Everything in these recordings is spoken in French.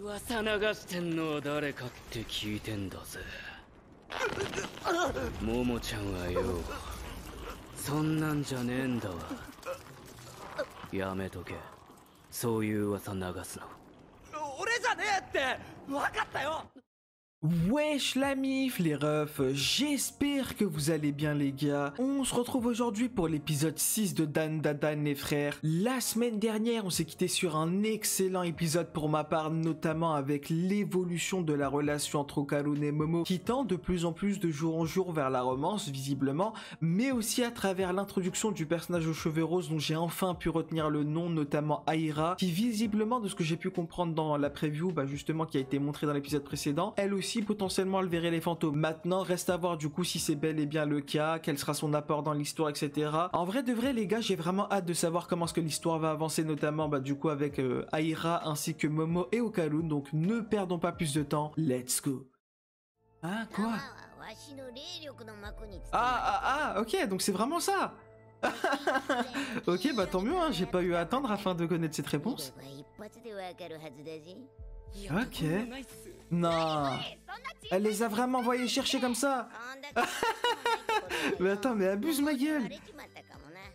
噂流してんのは誰かって聞いてんだぜ。ももちゃんはよ、そんなんじゃねえんだわ。やめとけ、そういう噂流すの。俺じゃねえって分かったよ。 Wesh la mif les refs, j'espère que vous allez bien les gars. On se retrouve aujourd'hui pour l'épisode 6 de Dan Dadan et frères. La semaine dernière on s'est quitté sur un excellent épisode pour ma part, notamment avec l'évolution de la relation entre Okarun et Momo qui tend de plus en plus de jour en jour vers la romance visiblement, mais aussi à travers l'introduction du personnage aux cheveux roses dont j'ai enfin pu retenir le nom, notamment Aira, qui visiblement de ce que j'ai pu comprendre dans la preview, justement qui a été montrée dans l'épisode précédent, elle aussi potentiellement elle verrait les fantômes. Maintenant reste à voir du coup si c'est bel et bien le cas, quel sera son apport dans l'histoire, etc. En vrai de vrai les gars, j'ai vraiment hâte de savoir comment est-ce que l'histoire va avancer, notamment du coup avec Aira ainsi que Momo et Okarun, donc ne perdons pas plus de temps, let's go. Ah quoi? Ok, donc c'est vraiment ça. Ok, tant mieux, hein, j'ai pas eu à attendre afin de connaître cette réponse. Ok. Non. Elle les a vraiment envoyés chercher comme ça. Mais attends, mais abuse ma gueule.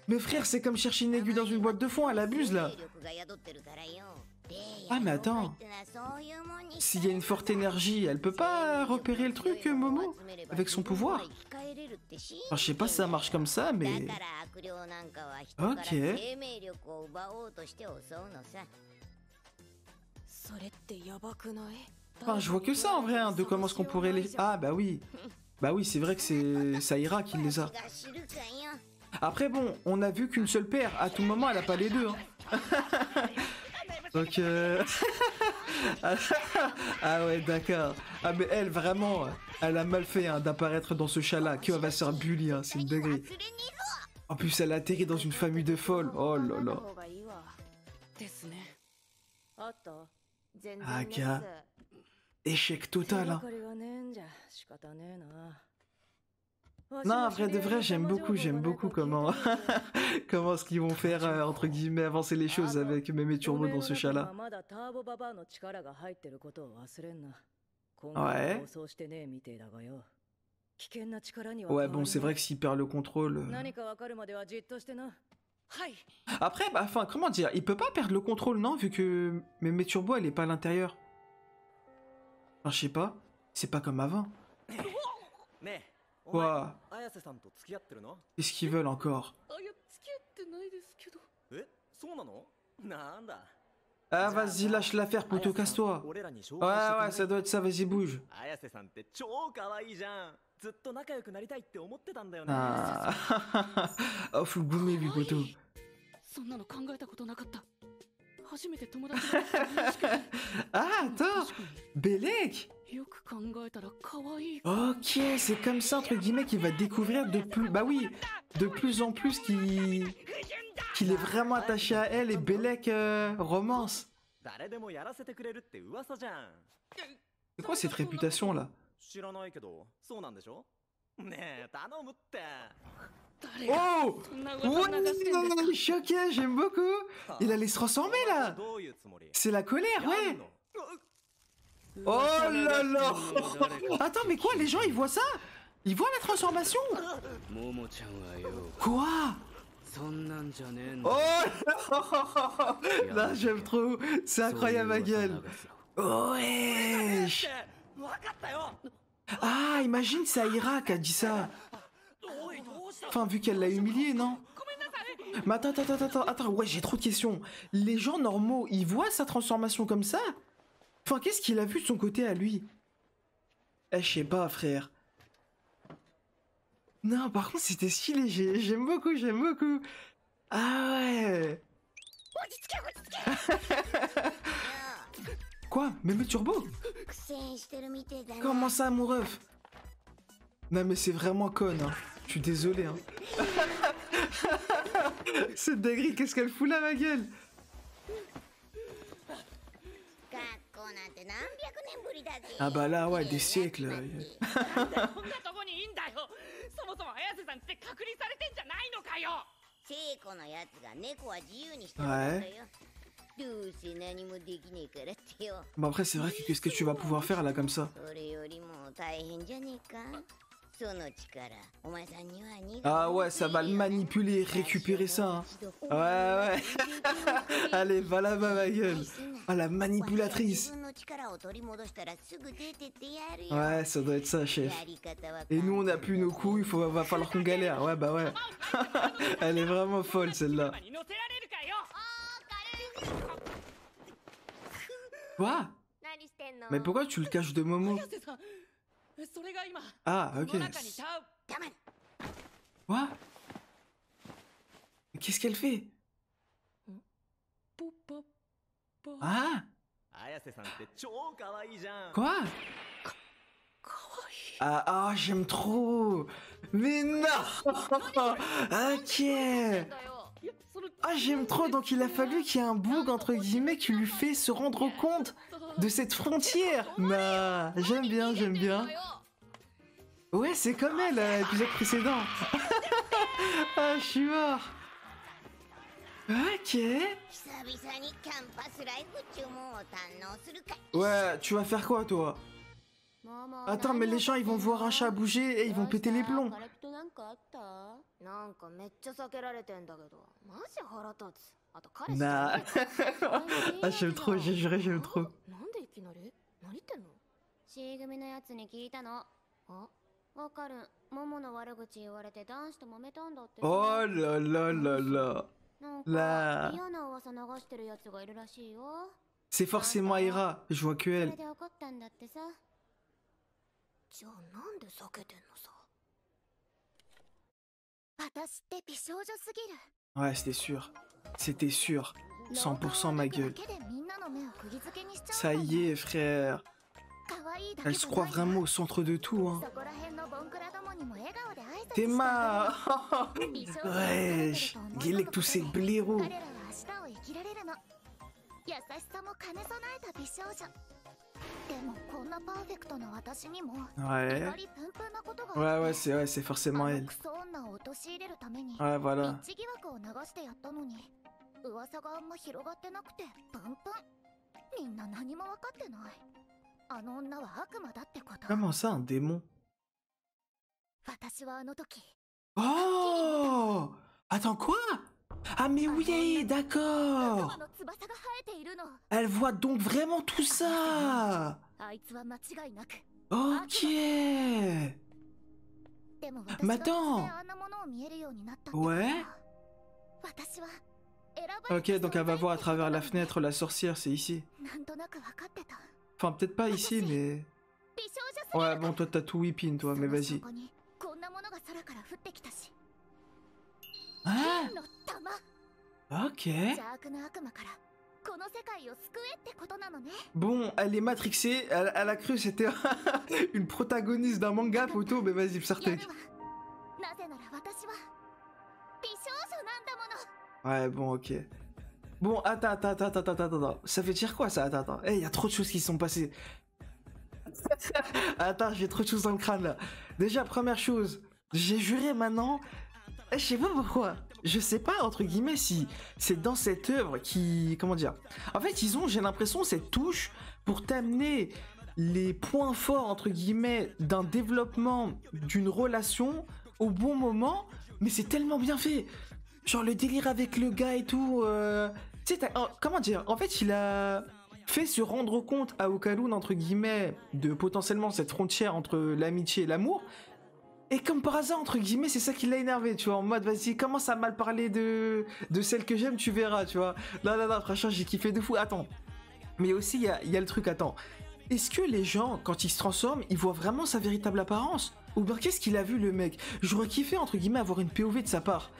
Mais frère, c'est comme chercher une aiguille dans une boîte de foin, elle abuse là. Ah mais attends. S'il y a une forte énergie, elle peut pas repérer le truc, Momo, avec son pouvoir. Enfin, je sais pas si ça marche comme ça, mais... Ok. Enfin, je vois que ça en vrai, hein, de comment est-ce qu'on pourrait les... Ah bah oui. Bah oui, c'est vrai que c'est Saïra qui les a. Après bon, on a vu qu'une seule paire, à tout moment elle a pas les deux. Hein. Donc ah ouais d'accord. Ah mais elle vraiment, elle a mal fait hein, d'apparaître dans ce chat là, qui va se faire bully, hein, c'est une dinguerie. En plus elle a atterri dans une famille de folles, oh là là. Ah gars, échec total hein. Non, en vrai de vrai, j'aime beaucoup comment comment est-ce qu'ils vont faire entre guillemets avancer les choses avec Mémé Turbo dans ce chat-là. Ouais. Ouais, bon, c'est vrai que s'il perd le contrôle. Après, enfin, comment dire, il peut pas perdre le contrôle, non, vu que Mémé Turbo, elle est pas à l'intérieur. Enfin, je sais pas, c'est pas comme avant. Quoi? Qu'est-ce qu'ils veulent encore? Ah vas-y, lâche l'affaire, poto, casse-toi. Ouais, ça doit être ça, vas-y, bouge. Ah, oh, faut le gommer, lui, poto. Ah, attends, Belek. Ok, c'est comme ça, entre guillemets, qu'il va découvrir de plus... Bah oui, de plus en plus qu'il est vraiment attaché à elle et Belek romance. C'est quoi cette réputation, là? Oh! Ouais, je suis choqué, j'aime beaucoup. Il allait se transformer, là. C'est la colère, ouais. Oh là là. Attends, mais quoi, les gens, ils voient ça? Ils voient la transformation? Quoi? Oh là, j'aime trop. C'est incroyable, ma gueule. Wesh. Ah, imagine, c'est Aira qui a dit ça. Enfin, vu qu'elle l'a humilié, non? Mais attends, ouais, j'ai trop de questions. Les gens normaux, ils voient sa transformation comme ça? Enfin, qu'est-ce qu'il a vu de son côté à lui? Eh, je sais pas, frère. Non, par contre, c'était stylé, j'aime beaucoup. Ah ouais. Quoi? Mémé Turbo? Comment ça, mon ref? Non, mais c'est vraiment con, hein. Je suis désolé, hein. Cette dinguerie, qu'est-ce qu'elle fout là, ma gueule? Ah bah là, ouais, des siècles. Ouais. Bon après c'est vrai que qu'est-ce que tu vas pouvoir faire là comme ça? Ah ouais, ça va le manipuler, récupérer ça. Hein. Ouais, ouais. Allez, va là-bas, ma gueule. Ah, la manipulatrice. Ouais, ça doit être ça, chef. Et nous, on a plus nos couilles, va falloir qu'on galère. Ouais, bah ouais. Elle est vraiment folle, celle-là. Quoi? Mais pourquoi tu le caches de Momo? Ah, ok. Quoi? Mais qu'est-ce qu'elle fait? Ah? Quoi? Ah, j'aime trop. Mais non. Ok. Ah, j'aime trop. Donc il a fallu qu'il y ait un bug entre guillemets qui lui fait se rendre compte de cette frontière. Nah, j'aime bien, j'aime bien. Ouais, c'est comme elle, l'épisode précédent. Ah, je suis mort. Ok. Ouais, tu vas faire quoi, toi? Attends, mais les gens, ils vont voir un chat bouger et ils vont péter les plombs. Nah. Ah, j'aime trop, j'ai juré, j'aime trop. Oh là là là là. Là. C'est forcément Aira, je vois que elle. Ouais, c'était sûr. C'était sûr. 100% ma gueule. Ça y est, frère. Elle se croit vraiment au centre de tout, hein. T'es marre. Ouais, Guilec tous ces blaireaux. Ouais, c'est forcément elle. Ouais, voilà. Comment ça, un démon? Oh! Attends, quoi? Ah mais oui, d'accord. Elle voit donc vraiment tout ça. Ok. Mais attends. Ouais. Ok, donc elle va voir à travers la fenêtre la sorcière, c'est ici. Enfin, peut-être pas ici, mais... Ouais, bon, toi t'as tout whipping, toi, mais vas-y. Ah. Ok. Bon, elle est matrixée, elle a cru que c'était une protagoniste d'un manga, photo, mais vas-y, Psartek. Ouais, bon, ok. Bon, attends. Ça veut dire quoi, ça? Attends. Eh, y a trop de choses qui se sont passées. Attends, j'ai trop de choses dans le crâne, là. Déjà, première chose, j'ai juré maintenant... Je sais pas pourquoi. Je sais pas, entre guillemets, si c'est dans cette œuvre qui... Comment dire? En fait, ils ont, j'ai l'impression, cette touche pour t'amener les points forts, entre guillemets, d'un développement d'une relation au bon moment, mais c'est tellement bien fait. Genre le délire avec le gars et tout... Tu sais, comment dire? En fait, il a fait se rendre compte à Okalun, entre guillemets, de potentiellement cette frontière entre l'amitié et l'amour. Et comme par hasard, entre guillemets, c'est ça qui l'a énervé, tu vois, en mode, vas-y, commence à mal parler de celle que j'aime, tu verras, tu vois. Non, franchement, j'ai kiffé de fou. Attends, mais aussi, il y a le truc, attends. Est-ce que les gens, quand ils se transforment, ils voient vraiment sa véritable apparence? Ou bien, qu'est-ce qu'il a vu, le mec? J'aurais kiffé, entre guillemets, avoir une POV de sa part.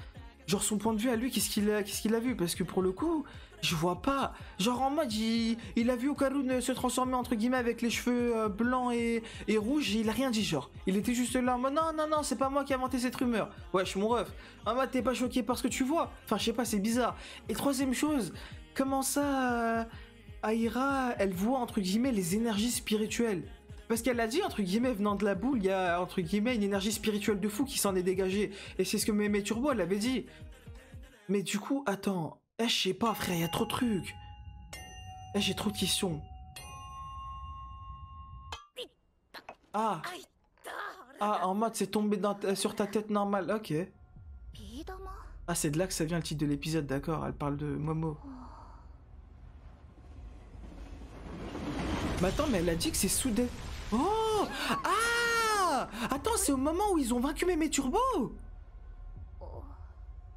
Genre, son point de vue à lui, qu'est-ce qu'il a vu? Parce que pour le coup... Je vois pas. Genre en mode, il a vu Okalun se transformer entre guillemets avec les cheveux blancs et rouges, et il a rien dit genre. Il était juste là en mode non, c'est pas moi qui ai inventé cette rumeur. Ouais, je suis mon ref. En mode, t'es pas choqué par ce que tu vois. Enfin, je sais pas, c'est bizarre. Et troisième chose, comment ça, Aira, elle voit entre guillemets les énergies spirituelles? Parce qu'elle a dit, entre guillemets, venant de la boule, il y a, entre guillemets, une énergie spirituelle de fou qui s'en est dégagée. Et c'est ce que Mémé Turbo, elle avait dit. Mais du coup, attends... Eh, je sais pas, frère, il y a trop de trucs. Eh, j'ai trop de questions. Ah. Ah, en mode c'est tombé sur ta tête normale, ok. Ah, c'est de là que ça vient le titre de l'épisode, d'accord, elle parle de Momo. Mais attends, mais elle a dit que c'est soudé. Oh. Ah. Attends, c'est au moment où ils ont vaincu Mémé Turbo.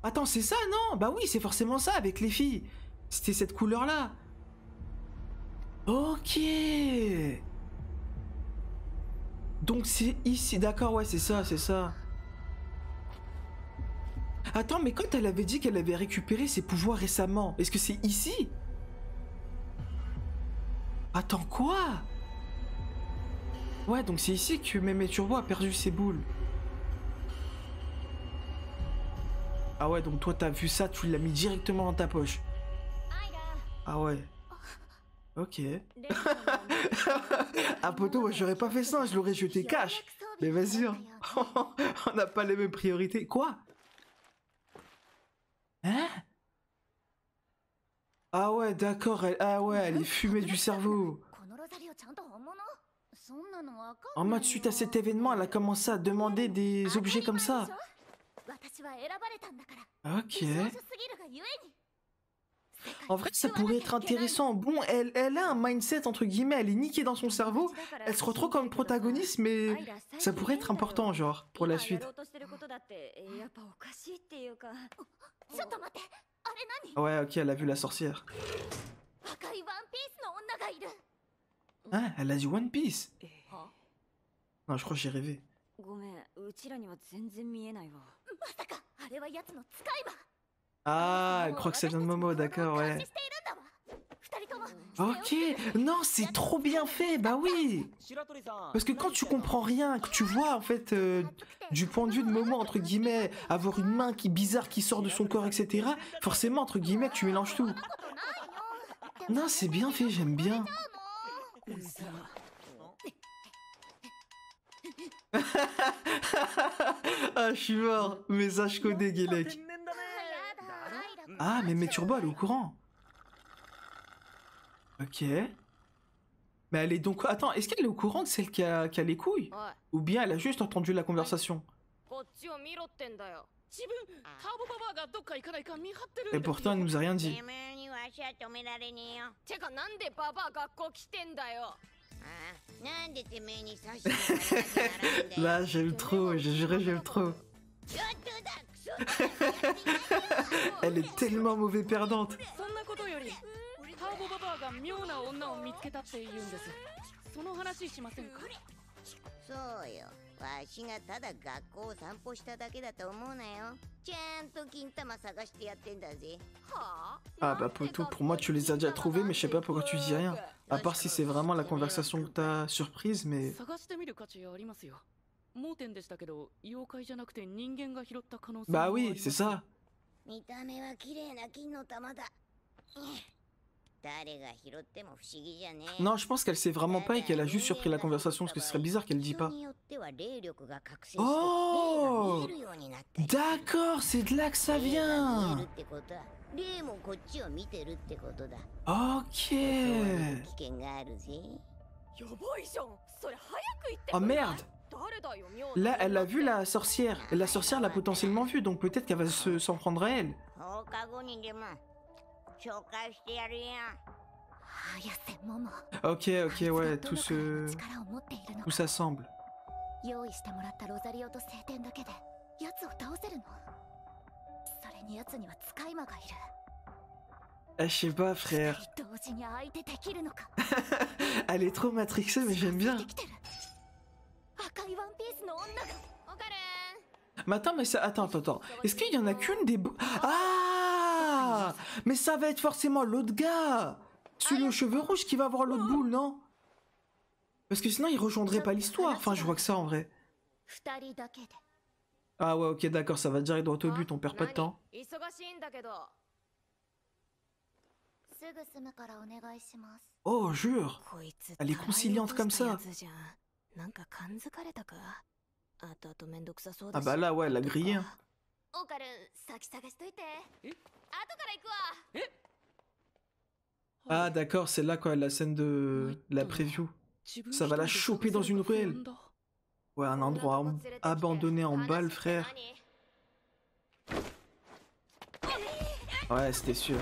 Attends, c'est ça, non? Bah oui, c'est forcément ça avec les filles. C'était cette couleur-là. Ok. Donc c'est ici, d'accord, ouais, c'est ça, c'est ça. Attends, mais quand elle avait dit qu'elle avait récupéré ses pouvoirs récemment, est-ce que c'est ici? Attends, quoi? Ouais, donc c'est ici que Mémé Turbo a perdu ses boules. Ah ouais, donc toi t'as vu ça, tu l'as mis directement dans ta poche. Ah ouais. Ok. Ah poto, moi j'aurais pas fait ça, je l'aurais jeté cash. Mais vas-y, hein. On n'a pas les mêmes priorités. Quoi? Hein? Ah ouais, d'accord, ah ouais, elle est fumée du cerveau. En mode, suite à cet événement, elle a commencé à demander des objets comme ça. Ok. En vrai, ça pourrait être intéressant. Bon, elle a un mindset, entre guillemets, elle est niquée dans son cerveau. Elle se retrouve comme protagoniste, mais ça pourrait être important, genre, pour la suite. Ouais, ok, elle a vu la sorcière. Hein, elle a dit One Piece. Non, je crois que j'ai rêvé. Ah, elle croit que ça vient de Momo, d'accord, ouais. Ok, non, c'est trop bien fait, bah oui. Parce que quand tu comprends rien, que tu vois en fait du point de vue de Momo entre guillemets, avoir une main bizarre qui sort de son corps, etc. Forcément entre guillemets tu mélanges tout. Non, c'est bien fait, j'aime bien. Ah, je suis mort. Message codé, Guélec. Ah, mais Turbo, elle est au courant. Ok. Mais elle est donc... Attends, est-ce qu'elle est au courant de celle qui a les couilles? Ou bien elle a juste entendu la conversation? Et pourtant, elle nous a rien dit. Là, j'aime trop, je jure, j'aime trop. Elle est tellement mauvais perdante. Ah bah poto, pour moi tu les as déjà trouvés, mais je sais pas pourquoi tu dis rien. À part si c'est vraiment la conversation que t'as surprise, mais... Bah oui, c'est ça. Non, je pense qu'elle sait vraiment pas et qu'elle a juste surpris la conversation, parce que ce serait bizarre qu'elle dit pas. Oh! D'accord, c'est de là que ça vient. Ok. Oh merde! Là, elle a vu la sorcière. Et la sorcière l'a potentiellement vue, donc peut-être qu'elle va s'en prendre à elle. Ok, ok, ouais, tout ça semble. Je sais pas, frère. Elle est trop matrixée, mais j'aime bien. Mais attends, mais ça... Attends. Est-ce qu'il y en a qu'une des... Ah! Mais ça va être forcément l'autre gars! Celui aux cheveux rouges qui va avoir l'autre boule, non? Parce que sinon, il rejoindrait pas l'histoire. Enfin, je vois que ça, en vrai. Ah ouais, ok, d'accord, ça va direct droit au but, on perd pas de temps. Oh, jure! Elle est conciliante comme ça. Ah bah là, ouais, elle a grillé. Hein. Ah d'accord, c'est là quoi, la scène de la preview. Ça va la choper dans une ruelle. Ouais, un endroit abandonné en balle, frère. Ouais, c'était sûr.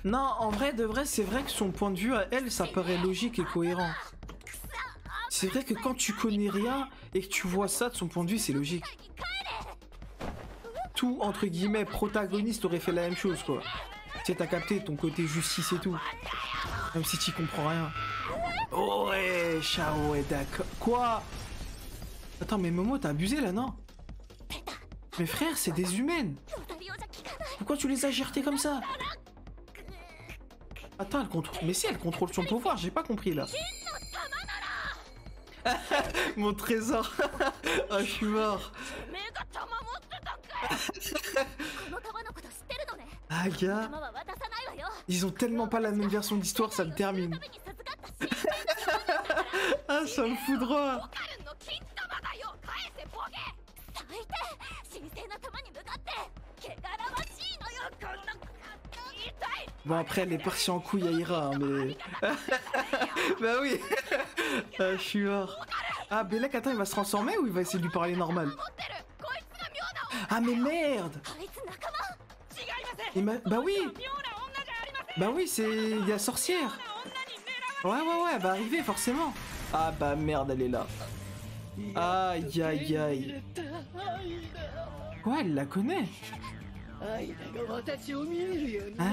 Non, en vrai, de vrai, c'est vrai que son point de vue à elle, ça paraît logique et cohérent. C'est vrai que quand tu connais rien et que tu vois ça de son point de vue, c'est logique. Tout, entre guillemets, protagoniste aurait fait la même chose, quoi. Tu sais, t'as capté ton côté justice et tout. Même si t'y comprends rien. Oh ouais, Chao, ouais, d'accord. Quoi? Attends, mais Momo, t'as abusé, là, non? Mais frère, c'est des humaines. Pourquoi tu les as jetés comme ça? Attends, elle contrôle... Mais si, elle contrôle son pouvoir, j'ai pas compris, là. Mon trésor. Oh, je suis mort. Ah, gars. Ils ont tellement pas la même version d'histoire, ça me termine. Ah, ça me fout droit. Bon, après, elle est partie en couille à Ira, hein, mais... Bah oui. Ah, je suis mort. Ah, Belek, attends, il va se transformer ou il va essayer de lui parler normal? Ah, mais merde. Bah oui. Bah oui, c'est... la sorcière. Ouais, elle va arriver, forcément. Ah, bah merde, elle est là. Aïe, aïe, aïe. Ouais, elle la connaît. Ah.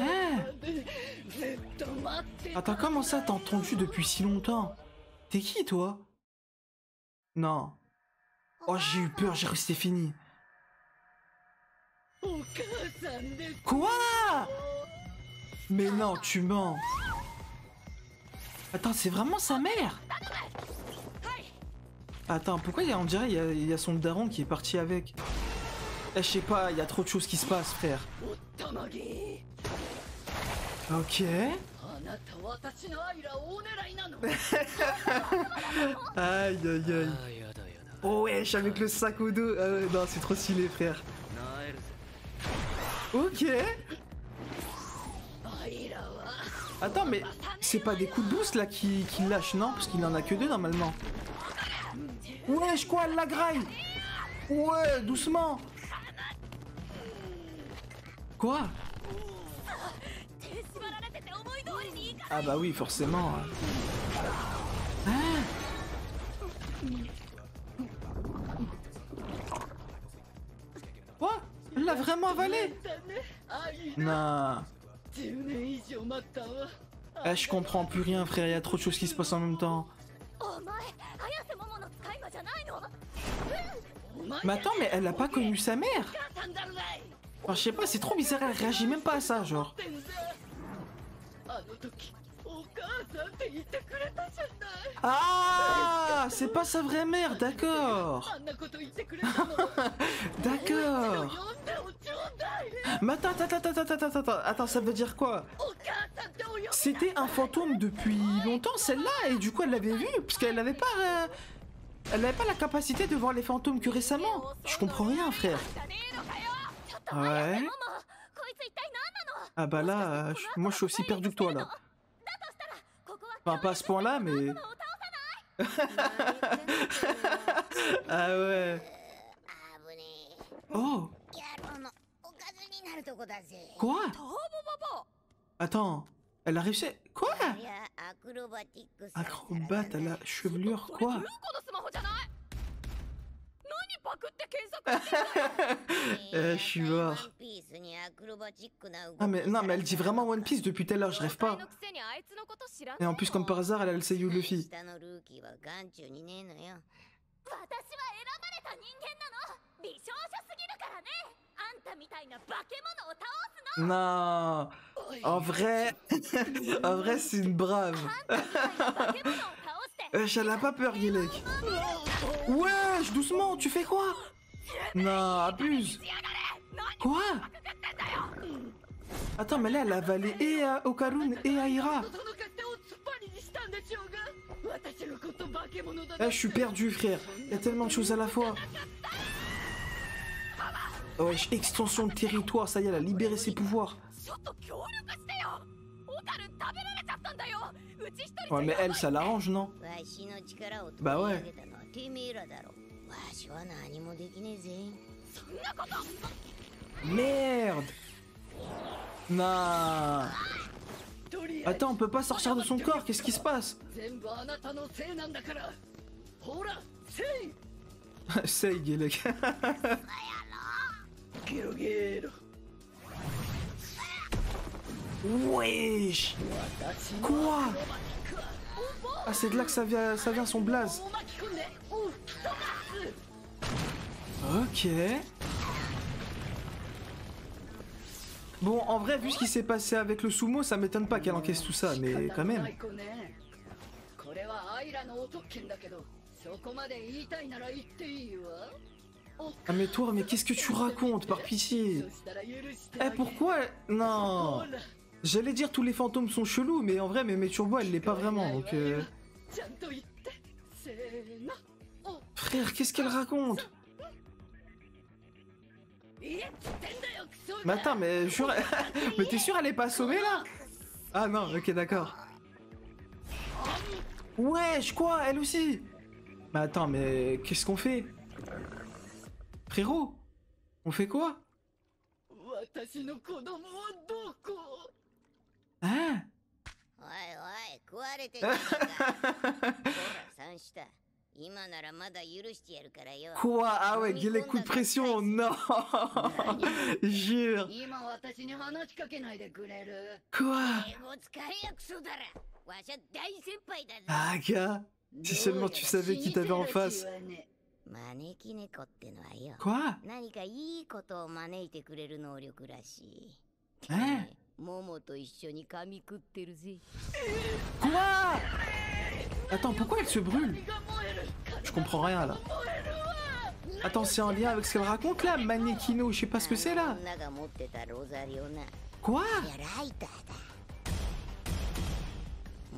Attends, comment ça t'as entendu depuis si longtemps? T'es qui, toi? Non. Oh, j'ai eu peur, j'ai cru que c'était fini. Quoi? Mais non, tu mens. Attends, c'est vraiment sa mère? Attends, pourquoi on dirait il y a son daron qui est parti avec? Je sais pas, il y a trop de choses qui se passent, frère. Ok. Aïe, aïe, aïe. Oh wesh, avec le sac au dos. Non, c'est trop stylé, frère. Ok. Attends, mais c'est pas des coups de boost là qui lâche, non? Parce qu'il en a que deux normalement. Wesh, quoi, elle la graille? Ouais, doucement. Quoi? Ah bah oui, forcément. Ah. Quoi? Elle l'a vraiment avalé? Non. Je comprends plus rien, frère, il y a trop de choses qui se passent en même temps. Mais attends, mais elle a pas connu sa mère? Enfin, je sais pas, c'est trop bizarre, elle réagit même pas à ça, genre. Ah, c'est pas sa vraie mère, d'accord. D'accord. Mais attends, ça veut dire quoi? C'était un fantôme depuis longtemps, celle-là, et du coup elle l'avait vu, parce qu'elle n'avait pas... elle n'avait pas la capacité de voir les fantômes que récemment. Je comprends rien, frère. Ouais. Ah bah là, moi je suis aussi perdu que toi, là. Enfin, pas à ce point-là, mais... Ah ouais. Oh. Quoi? Attends, elle a réussi... Quoi? Acrobate à la chevelure, quoi? Je suis mort. Ah mais non, mais elle dit vraiment One Piece depuis tout à l'heure, je rêve pas. Et en plus, comme par hasard, elle a le seiyuu Luffy. Non, en vrai, en vrai, c'est une brave. Elle a pas peur, Yelek. Wesh, doucement, tu fais quoi? Non, abuse. Quoi? Attends, mais là, elle a avalé et à Okarun et à Ira. Je suis perdu, frère. Il y a tellement de choses à la fois. Wesh, extension de territoire, ça y est, elle a libéré ses pouvoirs. ちょっと協力してよ。オカル食べられちゃったんだよ。うち一人 Ouais, mais elle, ça l'arrange, non? わしの力を取り Bah 上 ouais. げたのはてめえらだろ。わしは何もできねえぜ。そんなこと。 Merde! Non. Attends, on peut pas sortir de son corps, qu'est-ce qui se passe? 全部あなたのせいなんだから。ほら、せい。 Sei, Gelek. ゲロゲロ。 Wesh! Quoi? Ah, c'est de là que ça vient son blaze. 巻き込んで。おう、一つ。 Ok. Bon, en vrai, vu ce qui s'est passé avec le sumo, ça m'étonne pas qu'elle encaisse tout ça, mais quand même. これはアイラのお特権だけど、そこまで言いたいなら言っていいわ。 Ah mais toi, mais qu'est-ce que tu racontes, par pitié? Eh, pourquoi? Non. J'allais dire tous les fantômes sont chelous, mais en vrai, mais Turbo, elle l'est pas vraiment, donc... Frère, qu'est-ce qu'elle raconte? Mais attends, mais jure... mais t'es sûr elle est pas assommée, là? Ah non, ok, d'accord. Wesh, quoi? Elle aussi? Mais attends, mais qu'est-ce qu'on fait? Frérot, on fait quoi? Hein? おいおい、食われてんじゃねえか。ほら、三下。今ならまだ許してやるからよ。 Quoi? Ah ouais, les coups de pression, non. Jure. 今私に話しかけないでくれる。 Quoi? 英語使えやクソだら。わしゃ大先輩だぜ。 Ah gars, si seulement tu savais qui t'avait en face. 招き猫ってのはよ。 Quoi? 何かいいことを招いてくれる能力らしい。 Hein? モモと一緒に噛み食ってるぜ。 Quoi? Attends, pourquoi elle se brûle? Je comprends rien là. Attends, c'est en lien avec ce qu'elle raconte là, Manekino, je sais pas ce que c'est là. 女が持ってたロザリオな。 Quoi? いやライターだ。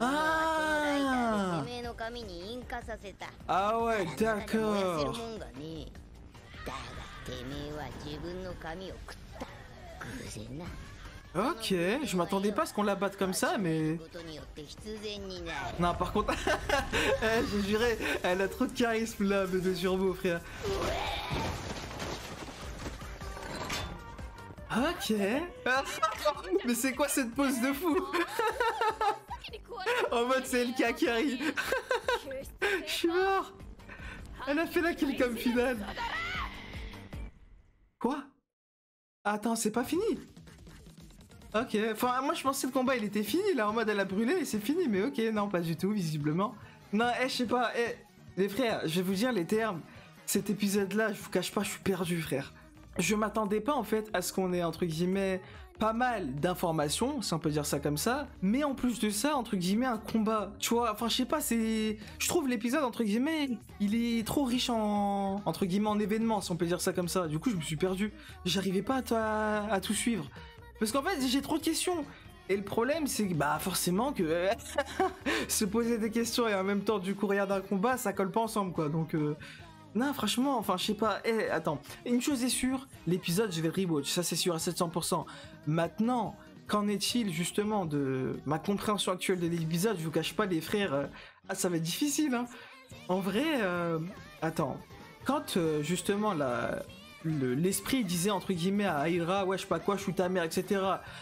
Ah! てめえの髪に引火させた。 Ah ouais, 燃やせる d'accord. もんがね。だがてめえは自分の髪を食った。偶然な。 Ok, je m'attendais pas à ce qu'on la batte comme ça, mais... ことによって必然になる。 Non, par contre, eh, j'ai juré, elle a trop de charisme là, mais de Turbo, frère. Ok. Mais c'est quoi cette pose de fou? En mode c'est LK qui arrive. Je suis mort. Elle a fait la kill comme finale. Quoi? Attends, c'est pas fini. Ok, enfin moi je pensais que le combat il était fini là, en mode elle a brûlé et c'est fini, mais ok, non pas du tout visiblement. Non, je sais pas, les frères, je vais vous dire les termes. Cet épisode là, je vous cache pas, je suis perdu frère. Je m'attendais pas en fait à ce qu'on ait entre guillemets pas mal d'informations, si on peut dire ça comme ça, mais en plus de ça, entre guillemets un combat, tu vois, enfin je sais pas, c'est... Je trouve l'épisode entre guillemets, il est trop riche en... entre guillemets en événements, si on peut dire ça comme ça, du coup je me suis perdu, j'arrivais pas à tout suivre. Parce qu'en fait, j'ai trop de questions. Et le problème, c'est que, bah, forcément que se poser des questions et en même temps, du coup, regarder un combat, ça colle pas ensemble, quoi. Donc, non, franchement, enfin, je sais pas. Attends, une chose est sûre, l'épisode, je vais le rewatch, ça c'est sûr à 700%. Maintenant, qu'en est-il, justement, de ma compréhension actuelle de l'épisode? Je vous cache pas, les frères, ça va être difficile, hein. En vrai, attends, quand, justement, l'esprit disait entre guillemets à Aira, ouais je sais pas quoi, je suis ta mère, etc.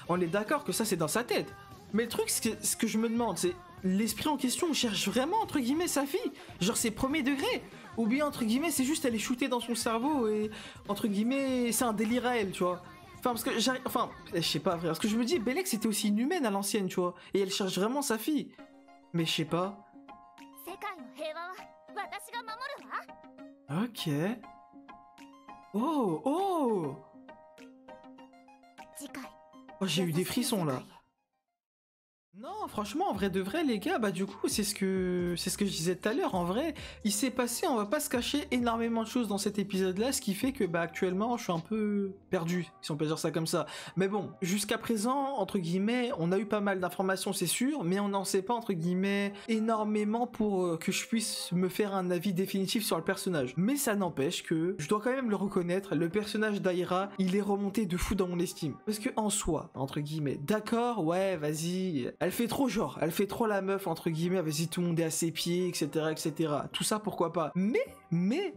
On est d'accord que ça c'est dans sa tête. Mais le truc, ce que je me demande, c'est l'esprit en question cherche vraiment entre guillemets sa fille, genre c'est premier degré, ou bien entre guillemets c'est juste elle est shootée dans son cerveau et entre guillemets c'est un délire à elle, tu vois. Enfin parce que je sais pas frère, parce que je me dis Belek c'était aussi une humaine à l'ancienne, tu vois, et elle cherche vraiment sa fille. Mais je sais pas. Ok. Oh, oh! Oh, j'ai eu des frissons là. Non, franchement, en vrai de vrai, les gars, bah du coup, c'est ce que je disais tout à l'heure. En vrai, il s'est passé, on va pas se cacher, énormément de choses dans cet épisode-là, ce qui fait que bah actuellement, je suis un peu perdu, si on peut dire ça comme ça. Mais bon, jusqu'à présent, entre guillemets, on a eu pas mal d'informations, c'est sûr, mais on n'en sait pas entre guillemets énormément pour que je puisse me faire un avis définitif sur le personnage. Mais ça n'empêche que je dois quand même le reconnaître, le personnage d'Aira, il est remonté de fou dans mon estime. Parce que en soi, entre guillemets, d'accord, ouais, vas-y. Elle fait trop genre, elle fait trop la meuf, entre guillemets, vas-y, tout le monde est à ses pieds, etc., etc. Tout ça, pourquoi pas. Mais,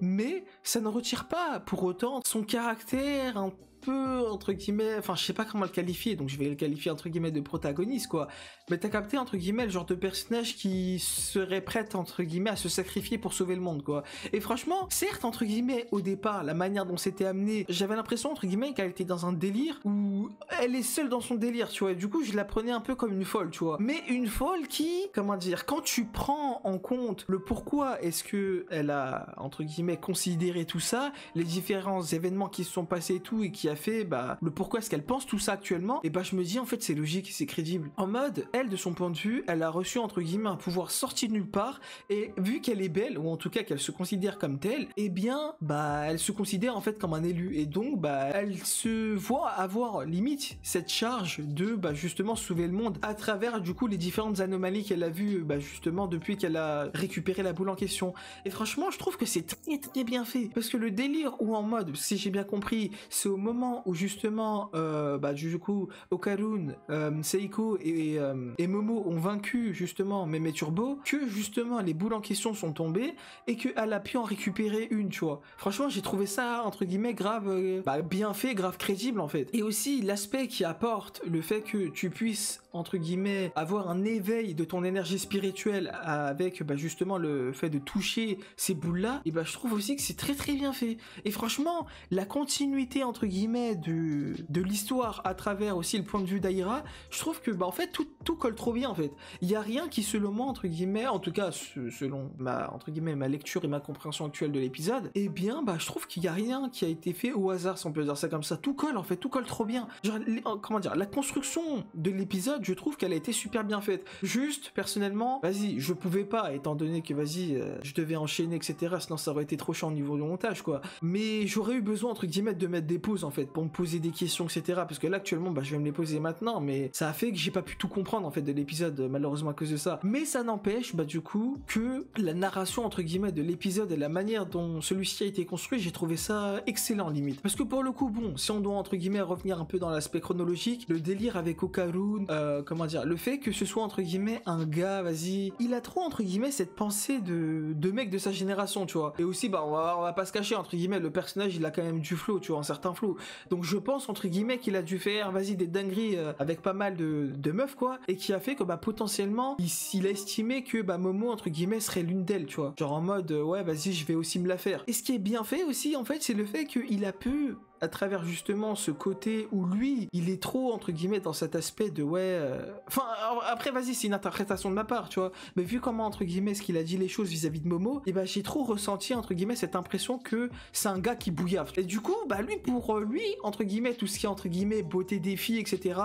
ça ne retire pas, pour autant, son caractère un peu, entre guillemets, enfin, je sais pas comment le qualifier, donc je vais le qualifier, entre guillemets, de protagoniste, quoi. Mais t'as capté, entre guillemets, le genre de personnage qui serait prête, entre guillemets, à se sacrifier pour sauver le monde, quoi. Et franchement, certes, entre guillemets, au départ, la manière dont c'était amené, j'avais l'impression, entre guillemets, qu'elle était dans un délire où elle est seule dans son délire, tu vois. Et du coup, je la prenais un peu comme une folle, tu vois. Mais une folle qui, comment dire, quand tu prends en compte le pourquoi est-ce que elle a, entre guillemets, considéré tout ça, les différents événements qui se sont passés et tout, et qui a fait, bah, le pourquoi est-ce qu'elle pense tout ça actuellement, et bah, je me dis, en fait, c'est logique, c'est crédible. En mode, elle, de son point de vue, elle a reçu, entre guillemets, un pouvoir sorti de nulle part, et vu qu'elle est belle, ou en tout cas qu'elle se considère comme telle, eh bien, bah, elle se considère, en fait, comme un élu, et donc, bah, elle se voit avoir, limite, cette charge de, bah, justement, sauver le monde à travers, du coup, les différentes anomalies qu'elle a vues, bah, justement, depuis qu'elle a récupéré la boule en question. Et franchement, je trouve que c'est très, très bien fait, parce que le délire, ou en mode, si j'ai bien compris, c'est au moment où, justement, bah, du coup, Okarun, Seiko et Momo ont vaincu justement Mémé Turbo, que justement les boules en question sont tombées et qu'elle a pu en récupérer une, tu vois. Franchement, j'ai trouvé ça, entre guillemets, grave, bah, bien fait, grave crédible en fait. Et aussi l'aspect qui apporte le fait que tu puisses, entre guillemets, avoir un éveil de ton énergie spirituelle avec, bah, justement le fait de toucher ces boules-là, et bah, je trouve aussi que c'est très très bien fait. Et franchement, la continuité, entre guillemets, de l'histoire à travers aussi le point de vue d'Aira, je trouve que, bah, en fait, tout colle trop bien en fait. Il y a rien qui, selon moi, entre guillemets, en tout cas selon ma, entre guillemets, ma lecture et ma compréhension actuelle de l'épisode, eh bien, bah, je trouve qu'il y a rien qui a été fait au hasard, si on peut dire ça comme ça. Tout colle en fait, tout colle trop bien. Genre, comment dire, la construction de l'épisode, je trouve qu'elle a été super bien faite. Juste, personnellement, vas-y, je pouvais pas, étant donné que, vas-y, je devais enchaîner, etc. Sinon, ça aurait été trop chiant au niveau du montage, quoi. Mais j'aurais eu besoin, entre guillemets, de mettre des pauses en fait, pour me poser des questions, etc. Parce que là, actuellement, bah, je vais me les poser maintenant, mais ça a fait que j'ai pas pu tout comprendre en fait de l'épisode, malheureusement à cause de ça. Mais ça n'empêche, bah, du coup, que la narration, entre guillemets, de l'épisode et la manière dont celui-ci a été construit, j'ai trouvé ça excellent limite. Parce que pour le coup, bon, si on doit, entre guillemets, revenir un peu dans l'aspect chronologique, le délire avec Okarun, comment dire, le fait que ce soit, entre guillemets, un gars, vas-y, il a trop, entre guillemets, cette pensée de mec de sa génération, tu vois. Et aussi, bah, on va pas se cacher, entre guillemets, le personnage, il a quand même du flow, tu vois, un certain flow. Donc je pense, entre guillemets, qu'il a dû faire, vas-y, des dingueries avec pas mal de meufs, quoi, et qui a fait que, bah, potentiellement, il a estimé que, bah, Momo, entre guillemets, serait l'une d'elles, tu vois. Genre en mode, ouais, vas-y, je vais aussi me la faire. Et ce qui est bien fait aussi, en fait, c'est le fait qu'il a pu, à travers justement ce côté où lui, il est trop, entre guillemets, dans cet aspect de ouais... Enfin, après, vas-y, c'est une interprétation de ma part, tu vois. Mais vu comment, entre guillemets, ce qu'il a dit les choses vis-à-vis de Momo, et bah j'ai trop ressenti, entre guillemets, cette impression que c'est un gars qui bouillave. Et du coup, bah lui, pour lui, entre guillemets, tout ce qui est, entre guillemets, beauté des filles, etc.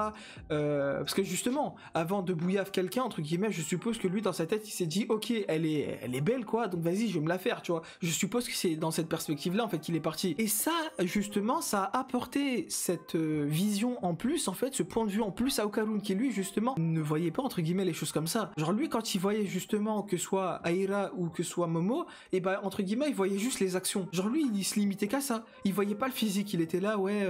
Parce que justement, avant de bouillave quelqu'un, entre guillemets, je suppose que lui, dans sa tête, il s'est dit, ok, elle est belle, quoi, donc vas-y, je vais me la faire, tu vois. Je suppose que c'est dans cette perspective-là, en fait, qu'il est parti. Et ça, justement, ça a apporté cette vision en plus, en fait, ce point de vue en plus à Okarun, qui lui, justement, ne voyait pas, entre guillemets, les choses comme ça. Genre lui, quand il voyait justement que soit Aira ou que soit Momo, et bah, entre guillemets, il voyait juste les actions. Genre lui, il se limitait qu'à ça. Il voyait pas le physique, il était là, ouais,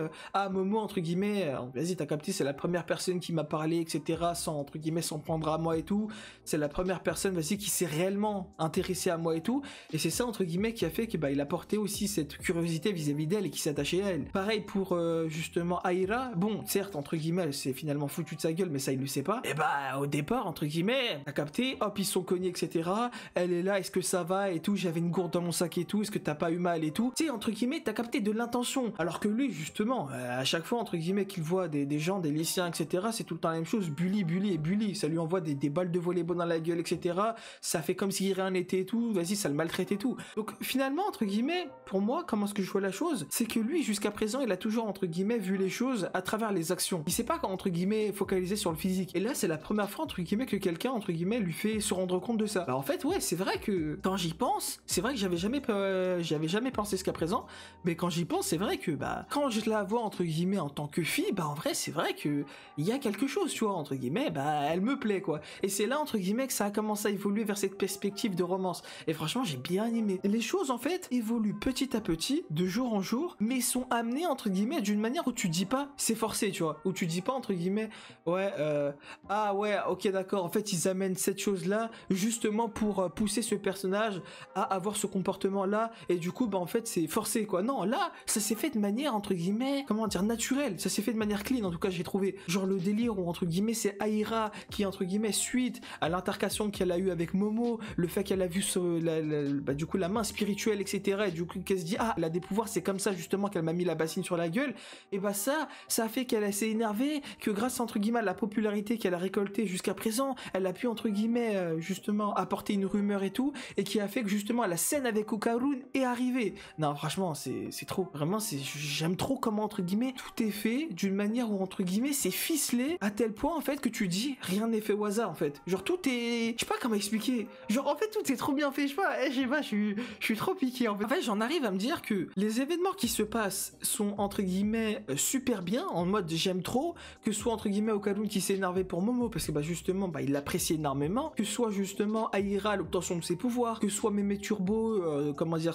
Momo, entre guillemets, vas-y, t'as capté, c'est la première personne qui m'a parlé, etc., sans, entre guillemets, s'en prendre à moi et tout. C'est la première personne, vas-y, qui s'est réellement intéressée à moi et tout. Et c'est ça, entre guillemets, qui a fait que, bah, il a porté aussi cette curiosité vis-à-vis d'elle et qui s'attachait à elle. Pareil pour justement Aira, bon, certes, entre guillemets, elle s'est finalement foutu de sa gueule, mais ça, il le sait pas. Et bah, au départ, entre guillemets, t'as capté, hop, ils sont cognés, etc. Elle est là, est-ce que ça va et tout, j'avais une gourde dans mon sac et tout, est-ce que t'as pas eu mal et tout. Tu sais, entre guillemets, t'as capté de l'intention. Alors que lui, justement, à chaque fois, entre guillemets, qu'il voit des gens, des lycéens, etc., c'est tout le temps la même chose, bully, bully et bully. Ça lui envoie des balles de volleyball dans la gueule, etc. Ça fait comme si rien n'était et tout, vas-y, ça le maltraite et tout. Donc finalement, entre guillemets, pour moi, comment est-ce que je vois la chose, c'est que lui, jusqu'à jusqu'à présent, il a toujours, entre guillemets, vu les choses à travers les actions. Il sait pas, entre guillemets, focaliser sur le physique. Et là, c'est la première fois, entre guillemets, que quelqu'un, entre guillemets, lui fait se rendre compte de ça. Bah, en fait, ouais, c'est vrai que quand j'y pense, c'est vrai que j'avais jamais pensé jusqu'à présent, mais quand j'y pense, c'est vrai que, bah, quand je la vois, entre guillemets, en tant que fille, bah, en vrai, c'est vrai que il y a quelque chose, tu vois, entre guillemets, bah, elle me plaît, quoi. Et c'est là, entre guillemets, que ça a commencé à évoluer vers cette perspective de romance. Et franchement, j'ai bien aimé. Les choses, en fait, évoluent petit à petit, de jour en jour, mais sont amenées, entre guillemets, d'une manière où tu dis pas, c'est forcé, tu vois, où tu dis pas, entre guillemets, ouais, ah ouais, ok, d'accord, en fait, ils amènent cette chose-là, justement pour pousser ce personnage à avoir ce comportement-là, et du coup, bah, en fait, c'est forcé, quoi. Non, là, ça s'est fait de manière, entre guillemets, comment dire, naturelle, ça s'est fait de manière clean, en tout cas, j'ai trouvé, genre, le délire où, entre guillemets, c'est Aira qui, entre guillemets, suite à l'intercation qu'elle a eue avec Momo, le fait qu'elle a vu bah, du coup, la main spirituelle, etc., et du coup, qu'elle se dit, ah, elle a des pouvoirs, c'est comme ça, justement, qu'elle m'a mis la bassine sur la gueule, et bah, ça a fait qu'elle s'est énervée, que grâce, entre guillemets, à la popularité qu'elle a récoltée jusqu'à présent, elle a pu, entre guillemets, justement, apporter une rumeur et tout, et qui a fait que, justement, la scène avec Okarun est arrivée. Non, franchement, c'est trop. Vraiment, j'aime trop comment, entre guillemets, tout est fait d'une manière où, entre guillemets, c'est ficelé à tel point, en fait, que tu dis, rien n'est fait au hasard, en fait. Genre, tout est... Je sais pas comment expliquer. Genre, en fait, tout est trop bien fait. Je sais pas, je suis trop piqué, en fait. En fait, j'en arrive à me dire que les événements qui se passent sont, entre guillemets, super bien, en mode j'aime trop, que ce soit, entre guillemets, Okarun qui s'est énervé pour Momo, parce que, bah, justement, bah, il l'apprécie énormément, que ce soit, justement, Aira, l'obtention de ses pouvoirs, que ce soit Mémé Turbo, comment dire,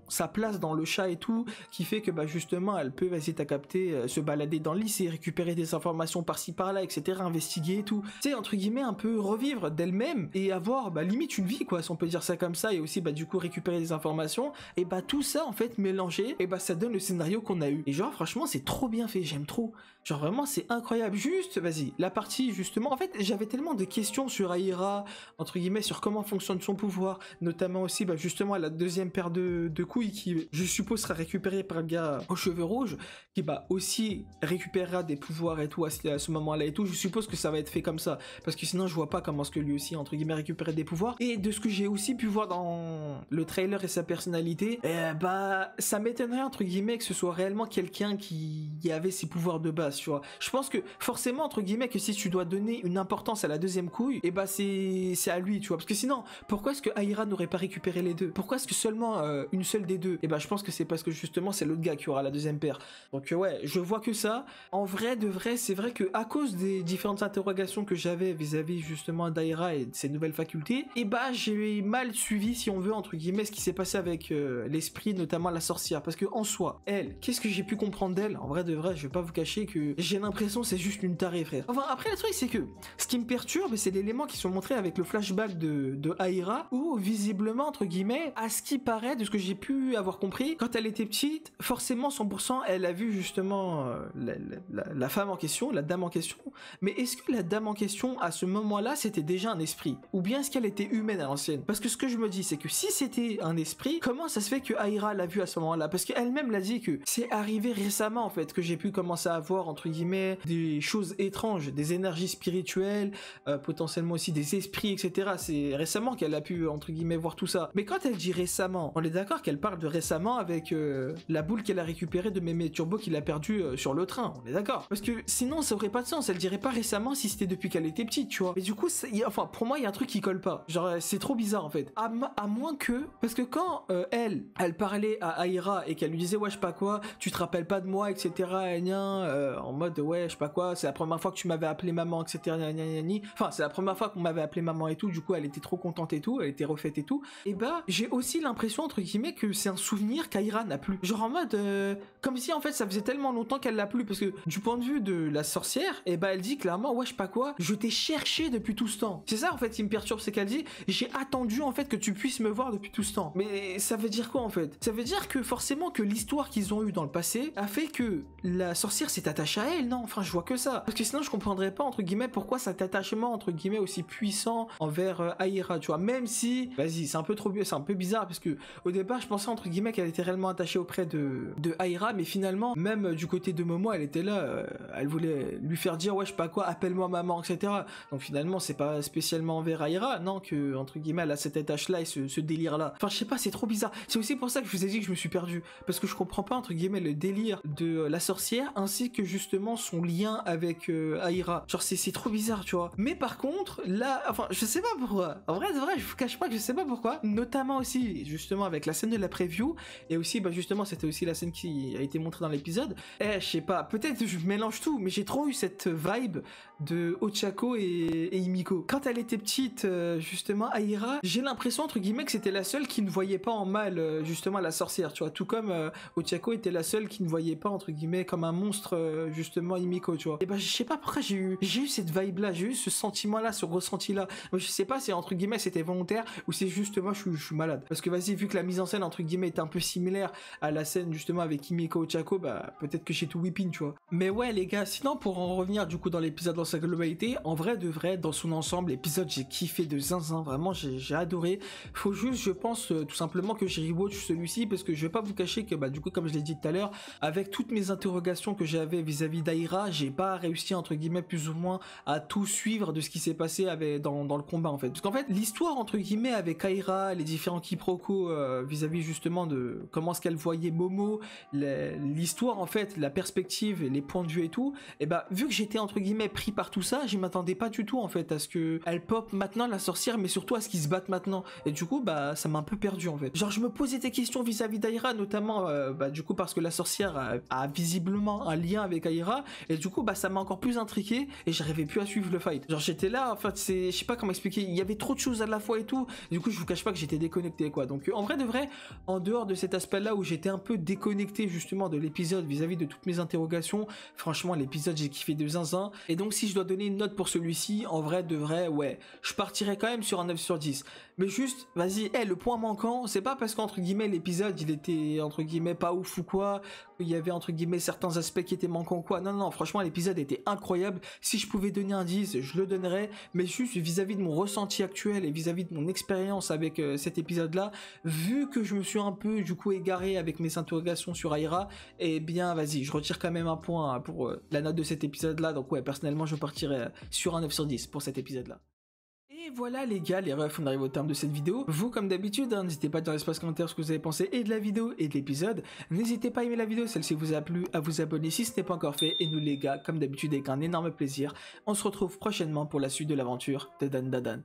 sa place dans le chat et tout, qui fait que, bah, justement, elle peut, vas-y, t'as capté, se balader dans le lycée, récupérer des informations par-ci par-là, etc., investiguer et tout. Tu sais, entre guillemets, un peu revivre d'elle-même et avoir, bah, limite une vie, quoi, si on peut dire ça comme ça, et aussi, bah, du coup, récupérer des informations, et bah, tout ça, en fait, mélangé, et bah, ça donne le scénario qu'on a eu. Et genre, franchement, c'est trop bien fait, j'aime trop. Genre, vraiment, c'est incroyable. Juste, vas-y, la partie, justement, en fait, j'avais tellement de questions sur Aira, entre guillemets, sur comment fonctionne son pouvoir, notamment aussi, bah, justement, la deuxième paire de couilles qui, je suppose, sera récupérée par le gars aux cheveux rouges, qui, bah, aussi récupérera des pouvoirs et tout à ce moment-là et tout. Je suppose que ça va être fait comme ça, parce que sinon, je vois pas comment est-ce que lui aussi, entre guillemets, récupérer des pouvoirs. Et de ce que j'ai aussi pu voir dans le trailer et sa personnalité, bah, ça m'étonnerait, entre guillemets, que ce soit réellement quelqu'un qui avait ses pouvoirs de base, tu vois. Je pense que, forcément, entre guillemets, que si tu dois donner une importance à la deuxième couille, et bah, c'est à lui, tu vois. Parce que sinon, pourquoi est-ce que Aira n'aurait pas récupéré les deux? Pourquoi est-ce que seulement une seule des deux? Et bah, je pense que c'est parce que, justement, c'est l'autre gars qui aura la deuxième paire. Donc, ouais, je vois que ça. En vrai, de vrai, c'est vrai que à cause des différentes interrogations que j'avais vis-à-vis, justement, d'Aira et de ses nouvelles facultés, et bah, j'ai mal suivi, si on veut, entre guillemets, ce qui s'est passé avec l'esprit, notamment la sorcière. Parce que, en soi, elle, qu'est-ce que j'ai pu comprendre d'elle? En vrai, de vrai, je vais pas vous cacher que j'ai l'impression que c'est juste une tarée, frère. Enfin, après, le truc, c'est que ce qui me perturbe, c'est l'élément qui sont montrés avec le flashback de Aira, où, visiblement, entre guillemets, à ce qui paraît, de ce que j'ai pu avoir compris, quand elle était petite, forcément, 100%, elle a vu, justement, la femme en question, la dame en question. Mais est-ce que la dame en question, à ce moment-là, c'était déjà un esprit? Ou bien est-ce qu'elle était humaine à l'ancienne? Parce que ce que je me dis, c'est que si c'était un esprit, comment ça se fait que Aira l'a vu à ce moment-là? Parce qu'elle-même l'a dit que c'est arrivé récemment, en fait, que j'ai pu commencer à voir, entre guillemets, des choses étranges, des énergies spirituelles, potentiellement aussi des esprits, etc. C'est récemment qu'elle a pu, entre guillemets, voir tout ça. Mais quand elle dit récemment, on est d'accord qu'elle parle de récemment avec la boule qu'elle a récupérée de Mémé Turbo qu'il a perdue sur le train, on est d'accord? Parce que sinon, ça aurait pas de sens, elle dirait pas récemment si c'était depuis qu'elle était petite, tu vois. Mais du coup, enfin, pour moi, il y a un truc qui colle pas. Genre, c'est trop bizarre, en fait. À moins que... Parce que quand elle parlait à Aira et qu'elle lui disait, ouais, je sais pas quoi, tu te rappelles pas de moi, etc., en mode, ouais, je sais pas quoi, c'est la première fois que tu m'avais appelé maman, etc., enfin, c'est la première fois qu'on m'avait appelé maman et tout, du coup, elle était trop contente et tout, elle était refaite et tout, et bah, j'ai aussi l'impression, entre guillemets, que c'est un souvenir qu'Aira n'a plus. Genre en mode, comme si, en fait, ça faisait tellement longtemps qu'elle l'a plus, parce que du point de vue de la sorcière, et bah, elle dit clairement, ouais, je sais pas quoi, je t'ai cherché depuis tout ce temps. C'est ça, en fait, qui me perturbe, c'est qu'elle dit, j'ai attendu, en fait, que tu puisses me voir depuis tout ce temps. Mais ça veut dire quoi, en fait? Ça veut dire que forcément que l'histoire qu'ils ont eue dans le passé a fait que la sorcière s'est attachée à elle, non? Enfin, je vois que ça. Parce que sinon, je comprendrais pas, entre guillemets, pourquoi cet attachement, entre guillemets, aussi puissant envers Aira, tu vois. Même si, vas-y, c'est un peu bizarre, parce que au départ, je pensais, entre guillemets, qu'elle était réellement attachée auprès de Aira, mais finalement, même du côté de Momo, elle était là, elle voulait lui faire dire, ouais, je sais pas quoi, appelle-moi maman, etc. Donc finalement, c'est pas spécialement envers Aira, non, que, entre guillemets, elle a cette attache-là et ce délire-là. Enfin, je sais pas, c'est trop bizarre. C'est aussi pour ça que je vous ai dit que je me suis perdu, parce que je comprends pas, entre guillemets, guillemets le délire de la sorcière ainsi que justement son lien avec Aira. Genre c'est trop bizarre, tu vois. Mais par contre, là, enfin, je sais pas pourquoi. En vrai, je vous cache pas que je sais pas pourquoi. Notamment aussi, justement, avec la scène de la preview et aussi, bah justement, c'était aussi la scène qui a été montrée dans l'épisode. Je sais pas, peut-être je mélange tout, mais j'ai trop eu cette vibe de Ochako et Himiko. Quand elle était petite, justement, Aira, j'ai l'impression, entre guillemets, que c'était la seule qui ne voyait pas en mal, justement, la sorcière, tu vois. Tout comme Ochako était la seule qui ne voyait pas, entre guillemets, comme un monstre, justement, Himiko, tu vois. Et bah, je sais pas pourquoi j'ai eu cette vibe-là, j'ai eu ce sentiment-là, ce ressenti-là. Je sais pas si, entre guillemets, c'était volontaire ou c'est juste moi, je suis malade. Parce que, vas-y, vu que la mise en scène, entre guillemets, est un peu similaire à la scène, justement, avec Himiko Ochako, bah, peut-être que j'ai tout whipping, tu vois. Mais ouais, les gars, sinon, pour en revenir, du coup, dans l'épisode dans sa globalité, en vrai de vrai, dans son ensemble, l'épisode, j'ai kiffé de zinzin, vraiment, j'ai adoré. Faut juste, je pense, tout simplement que j'ai rewatch celui-ci, parce que je vais pas vous cacher que, bah, du coup, comme je l'ai dit tout à l'heure, avec toutes mes interrogations que j'avais vis-à-vis d'Aira, j'ai pas réussi, entre guillemets, plus ou moins, à tout suivre de ce qui s'est passé dans le combat, en fait. Parce qu'en fait, l'histoire, entre guillemets, avec Aira, les différents quiproquos vis-à-vis, justement, de comment est-ce qu'elle voyait Momo, l'histoire, en fait, la perspective, les points de vue et tout, et bah, vu que j'étais, entre guillemets, pris par tout ça, je m'attendais pas du tout, en fait, à ce que elle pop maintenant, la sorcière, mais surtout à ce qu'ils se battent maintenant. Et du coup, bah, ça m'a un peu perdu, en fait. Genre, je me posais des questions vis-à-vis d'Aira, notamment, bah, du coup, parce que la sorcière a visiblement un lien avec Aira, et du coup, bah, ça m'a encore plus intrigué, et j'arrivais plus à suivre le fight. Genre, j'étais là, en fait, je sais pas comment expliquer, il y avait trop de choses à la fois et tout, et du coup, je vous cache pas que j'étais déconnecté, quoi. Donc, en vrai de vrai, en dehors de cet aspect-là où j'étais un peu déconnecté, justement, de l'épisode vis-à-vis de toutes mes interrogations, franchement, l'épisode, j'ai kiffé de zinzin. Et donc, si je dois donner une note pour celui-ci, en vrai de vrai, ouais, je partirais quand même sur un 9 sur 10. Mais juste, vas-y, le point manquant, c'est pas parce qu'entre guillemets, l'épisode, il était, entre guillemets, pas ouf ou quoi, qu'il y avait, entre guillemets, certains aspects qui étaient manquants ou quoi. Non, non, franchement, l'épisode était incroyable. Si je pouvais donner un 10, je le donnerais. Mais juste vis-à-vis de mon ressenti actuel et vis-à-vis de mon expérience avec cet épisode-là, vu que je me suis un peu, du coup, égaré avec mes interrogations sur Aira, eh bien, vas-y, je retire quand même un point pour la note de cet épisode-là. Donc, ouais, personnellement, je partirais sur un 9 sur 10 pour cet épisode-là. Et voilà les gars, les refs, on arrive au terme de cette vidéo. Vous, comme d'habitude, n'hésitez pas dans l'espace commentaire ce que vous avez pensé et de la vidéo et de l'épisode. N'hésitez pas à aimer la vidéo, celle-ci vous a plu, à vous abonner si ce n'est pas encore fait. Et nous les gars, comme d'habitude, avec un énorme plaisir, on se retrouve prochainement pour la suite de l'aventure de Dan Dadan.